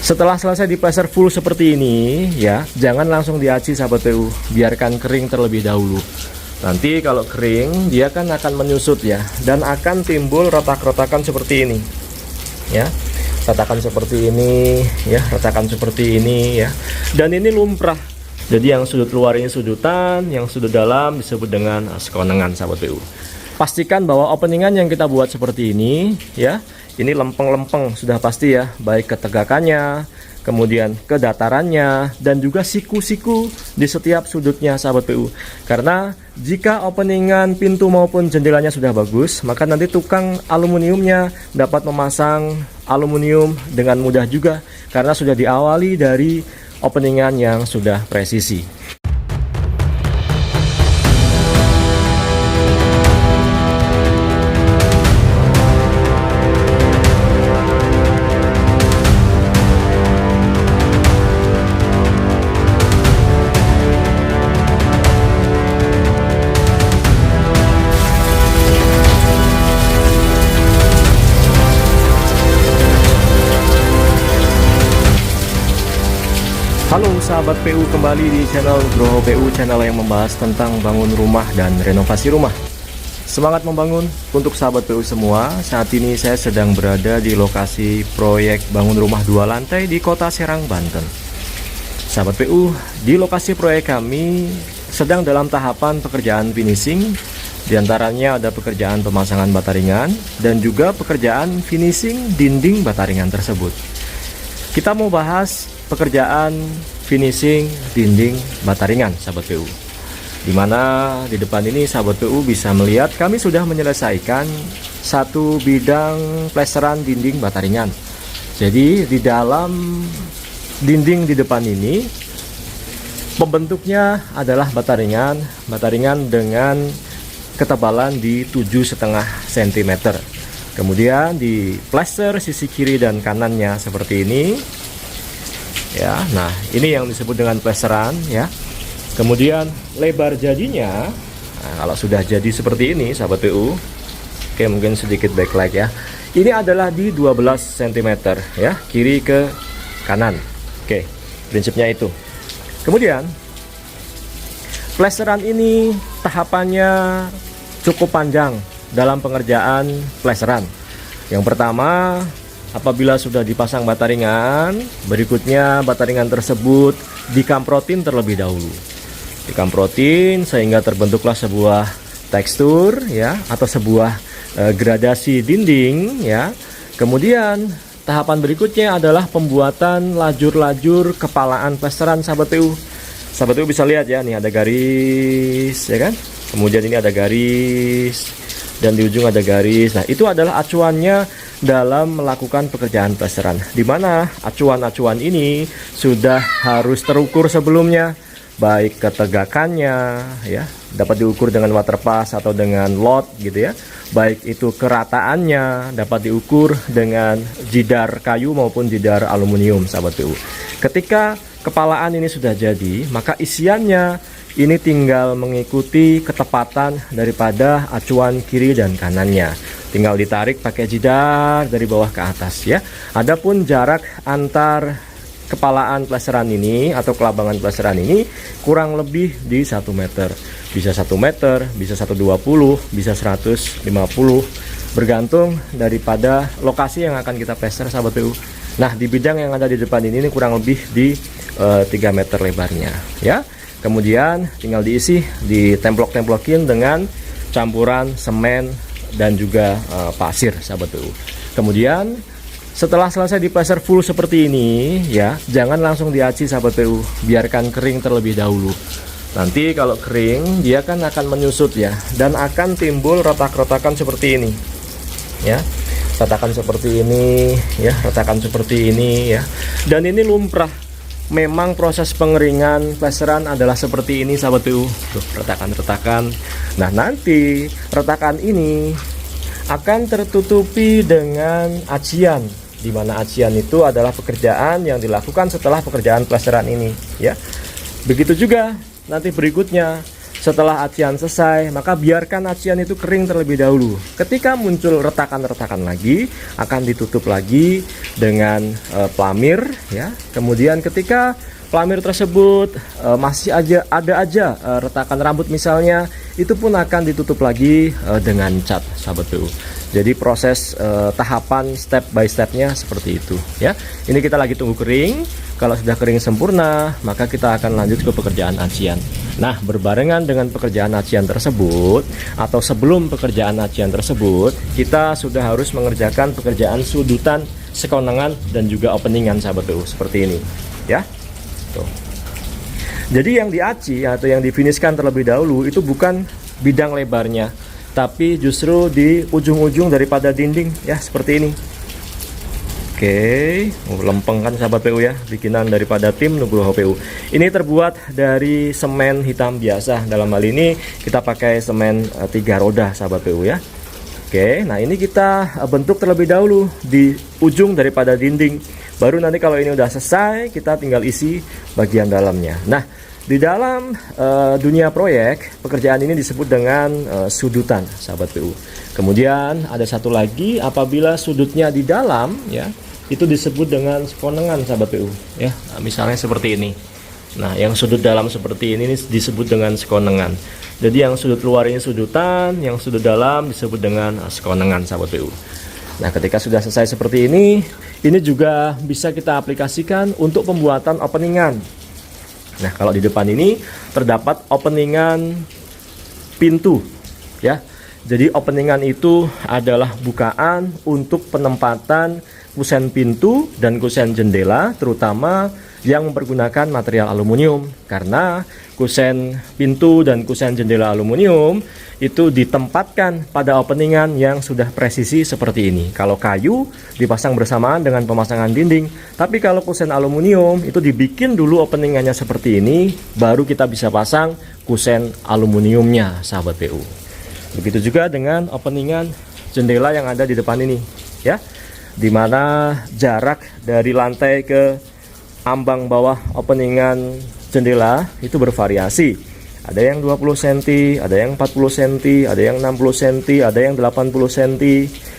Setelah selesai diplaster full seperti ini ya, jangan langsung diaci sahabat PU, biarkan kering terlebih dahulu. Nanti kalau kering dia kan akan menyusut ya, dan akan timbul retak-retakan seperti ini ya, retakan seperti ini ya, retakan seperti ini ya, dan ini lumrah. Jadi yang sudut luar ini sudutan, yang sudut dalam disebut dengan sekonengan sahabat PU. Pastikan bahwa openingan yang kita buat seperti ini ya, ini lempeng-lempeng sudah pasti ya, baik ketegakannya, kemudian kedatarannya, dan juga siku-siku di setiap sudutnya sahabat PU. Karena jika openingan pintu maupun jendelanya sudah bagus, maka nanti tukang aluminiumnya dapat memasang aluminium dengan mudah juga, karena sudah diawali dari openingan yang sudah presisi. Halo sahabat PU, kembali di channel Groho PU, channel yang membahas tentang bangun rumah dan renovasi rumah. Semangat membangun untuk sahabat PU semua. Saat ini saya sedang berada di lokasi proyek bangun rumah 2 lantai di Kota Serang, Banten. Sahabat PU, di lokasi proyek kami sedang dalam tahapan pekerjaan finishing. Di antaranya ada pekerjaan pemasangan bata ringan dan juga pekerjaan finishing dinding bata ringan tersebut. Kita mau bahas pekerjaan finishing dinding bata ringan sahabat PU, dimana di depan ini sahabat PU bisa melihat kami sudah menyelesaikan satu bidang plesteran dinding bata ringan. Jadi di dalam dinding di depan ini pembentuknya adalah bata ringan dengan ketebalan di 7,5 cm. Kemudian di plester sisi kiri dan kanannya seperti ini ya. Nah, ini yang disebut dengan plesteran ya. Kemudian lebar jadinya, nah, kalau sudah jadi seperti ini sahabat PU, oke, mungkin sedikit backlight ya, ini adalah di 12 cm ya, kiri ke kanan. Oke, prinsipnya itu. Kemudian plesteran ini tahapannya cukup panjang dalam pengerjaan plesteran. Yang pertama, apabila sudah dipasang bata ringan, berikutnya bata ringan tersebut dikamprotin terlebih dahulu. Dikamprotin sehingga terbentuklah sebuah tekstur ya, atau sebuah gradasi dinding ya. Kemudian tahapan berikutnya adalah pembuatan lajur-lajur kepalaan plesteran sahabat PU. Sahabat PU bisa lihat ya, nih ada garis ya kan. Kemudian ini ada garis dan di ujung ada garis. Nah, itu adalah acuannya dalam melakukan pekerjaan plesteran, di mana acuan-acuan ini sudah harus terukur sebelumnya, baik ketegakannya ya, dapat diukur dengan waterpass atau dengan lot gitu ya, baik itu kerataannya dapat diukur dengan jidar kayu maupun jidar aluminium sahabat PU. Ketika kepalaan ini sudah jadi, maka isiannya ini tinggal mengikuti ketepatan daripada acuan kiri dan kanannya. Tinggal ditarik pakai jidar dari bawah ke atas ya. Adapun jarak antar kepalaan plesteran ini atau kelabangan plesteran ini kurang lebih di 1 meter. Bisa 1 meter, bisa 120, bisa 150, bergantung daripada lokasi yang akan kita plester sahabat PU. Nah, di bidang yang ada di depan ini kurang lebih di 3 meter lebarnya ya. Kemudian tinggal diisi, ditemplok-templokin dengan campuran semen dan juga pasir sahabat PU. Kemudian setelah selesai diplaster full seperti ini ya, jangan langsung diaci sahabat PU, biarkan kering terlebih dahulu. Nanti kalau kering dia kan akan menyusut ya, dan akan timbul retak-retakan seperti ini ya. Retakan seperti ini ya, retakan seperti ini ya. Dan ini lumrah. Memang proses pengeringan plesteran adalah seperti ini sahabat PU. Tuh, retakan-retakan. Nah, nanti retakan ini akan tertutupi dengan acian, di mana acian itu adalah pekerjaan yang dilakukan setelah pekerjaan plesteran ini ya. Begitu juga nanti berikutnya, Setelah acian selesai, maka biarkan acian itu kering terlebih dahulu. Ketika muncul retakan-retakan lagi, akan ditutup lagi dengan pelamir ya. Kemudian ketika pelamir tersebut masih ada aja retakan rambut misalnya, itu pun akan ditutup lagi dengan cat, sahabat PU. Jadi proses tahapan step by stepnya seperti itu ya. Ini kita lagi tunggu kering. Kalau sudah kering sempurna, maka kita akan lanjut ke pekerjaan acian. Nah, berbarengan dengan pekerjaan acian tersebut, atau sebelum pekerjaan acian tersebut, kita sudah harus mengerjakan pekerjaan sudutan, sekonangan, dan juga openingan, sahabat PU, seperti ini ya. Tuh. Jadi yang diaci atau yang difinishkan terlebih dahulu itu bukan bidang lebarnya, tapi justru di ujung-ujung daripada dinding ya, seperti ini. Oke, lempeng kan sahabat PU ya, bikinan daripada tim Nugroho PU. Ini terbuat dari semen hitam biasa. Dalam hal ini kita pakai semen 3 roda sahabat PU ya. Oke, nah ini kita bentuk terlebih dahulu di ujung daripada dinding. Baru nanti kalau ini udah selesai, kita tinggal isi bagian dalamnya. Nah, di dalam dunia proyek, pekerjaan ini disebut dengan sudutan, sahabat PU. Kemudian ada satu lagi, apabila sudutnya di dalam, ya, itu disebut dengan sekonengan, sahabat PU. Ya, nah, misalnya seperti ini. Nah, yang sudut dalam seperti ini disebut dengan sekonengan. Jadi yang sudut luar ini sudutan, yang sudut dalam disebut dengan sekonengan, sahabat PU. Nah, ketika sudah selesai seperti ini juga bisa kita aplikasikan untuk pembuatan openingan. Nah, kalau di depan ini terdapat openingan pintu ya. Jadi openingan itu adalah bukaan untuk penempatan kusen pintu dan kusen jendela, terutama yang mempergunakan material aluminium, karena kusen pintu dan kusen jendela aluminium itu ditempatkan pada openingan yang sudah presisi seperti ini. Kalau kayu dipasang bersamaan dengan pemasangan dinding, tapi kalau kusen aluminium itu dibikin dulu openingannya seperti ini, baru kita bisa pasang kusen aluminiumnya, sahabat PU. Begitu juga dengan openingan jendela yang ada di depan ini ya, dimana jarak dari lantai ke ambang bawah openingan jendela itu bervariasi. Ada yang 20 cm, ada yang 40 cm, ada yang 60 cm, ada yang 80 cm,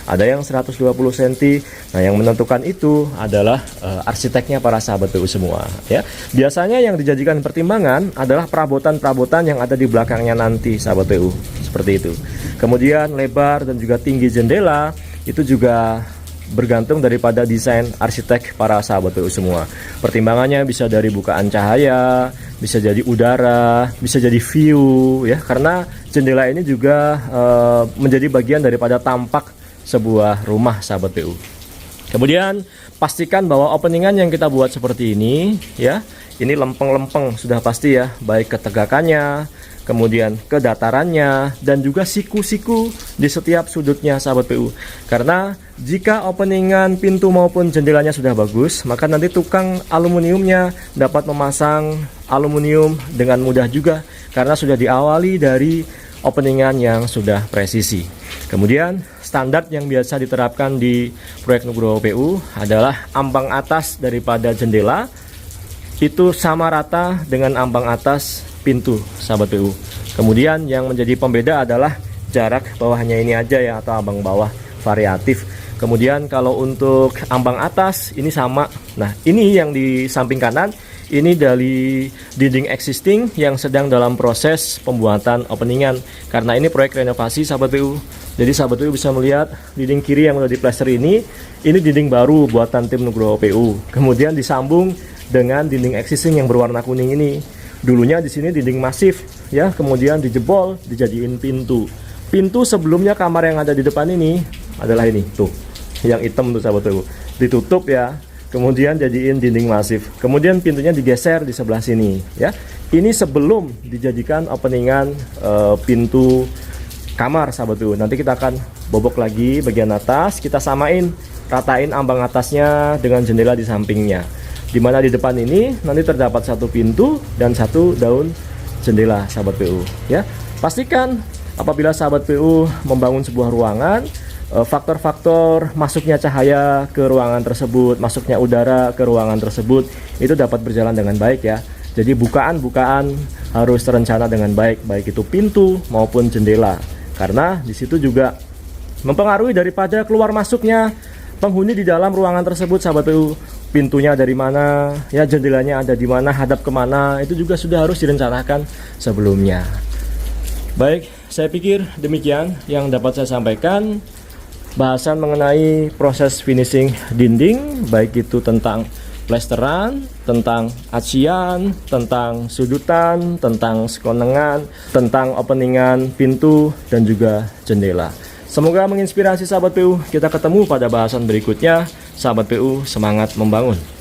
ada yang 120 cm. Nah, yang menentukan itu adalah arsiteknya, para sahabat PU semua ya. Biasanya yang dijadikan pertimbangan adalah perabotan-perabotan yang ada di belakangnya nanti, sahabat PU. Seperti itu. Kemudian lebar dan juga tinggi jendela itu juga bergantung daripada desain arsitek para sahabat PU semua. Pertimbangannya bisa dari bukaan cahaya, bisa jadi udara, bisa jadi view ya, karena jendela ini juga menjadi bagian daripada tampak sebuah rumah, sahabat PU. Kemudian pastikan bahwa openingan yang kita buat seperti ini ya, ini lempeng-lempeng sudah pasti ya, baik ketegakannya, kemudian kedatarannya, dan juga siku-siku di setiap sudutnya, sahabat PU. Karena jika openingan pintu maupun jendelanya sudah bagus, maka nanti tukang aluminiumnya dapat memasang aluminium dengan mudah juga, karena sudah diawali dari openingan yang sudah presisi. Kemudian standar yang biasa diterapkan di proyek Nugroho PU adalah ambang atas daripada jendela itu sama rata dengan ambang atas pintu, sahabat PU. Kemudian yang menjadi pembeda adalah jarak bawahnya ini aja ya, atau ambang bawah variatif. Kemudian kalau untuk ambang atas ini sama. Nah, ini yang di samping kanan ini dari dinding existing yang sedang dalam proses pembuatan openingan, karena ini proyek renovasi, sahabat PU. Jadi sahabat PU bisa melihat dinding kiri yang sudah diplester ini dinding baru buatan tim Nugroho PU. Kemudian disambung dengan dinding existing yang berwarna kuning ini. Dulunya di sini dinding masif ya, kemudian dijebol dijadiin pintu. Pintu sebelumnya kamar yang ada di depan ini adalah ini tuh, yang hitam tuh, sahabat PU. Ditutup ya, kemudian jadiin dinding masif. Kemudian pintunya digeser di sebelah sini ya. Ini sebelum dijadikan openingan pintu kamar, sahabat PU. Nanti kita akan bobok lagi bagian atas, kita samain, ratain ambang atasnya dengan jendela di sampingnya. Dimana di depan ini nanti terdapat satu pintu dan satu daun jendela, sahabat PU ya. Pastikan apabila sahabat PU membangun sebuah ruangan, faktor-faktor masuknya cahaya ke ruangan tersebut, masuknya udara ke ruangan tersebut itu dapat berjalan dengan baik ya. Jadi bukaan-bukaan harus terencana dengan baik, baik itu pintu maupun jendela. Karena di situ juga mempengaruhi daripada keluar masuknya penghuni di dalam ruangan tersebut, sahabat PU. Pintunya dari mana, ya jendelanya ada di mana, hadap kemana, itu juga sudah harus direncanakan sebelumnya. Baik, saya pikir demikian yang dapat saya sampaikan. Bahasan mengenai proses finishing dinding, baik itu tentang plesteran, tentang acian, tentang sudutan, tentang sekonengan, tentang openingan pintu dan juga jendela. Semoga menginspirasi sahabat PU. Kita ketemu pada bahasan berikutnya. Sahabat PU, semangat membangun.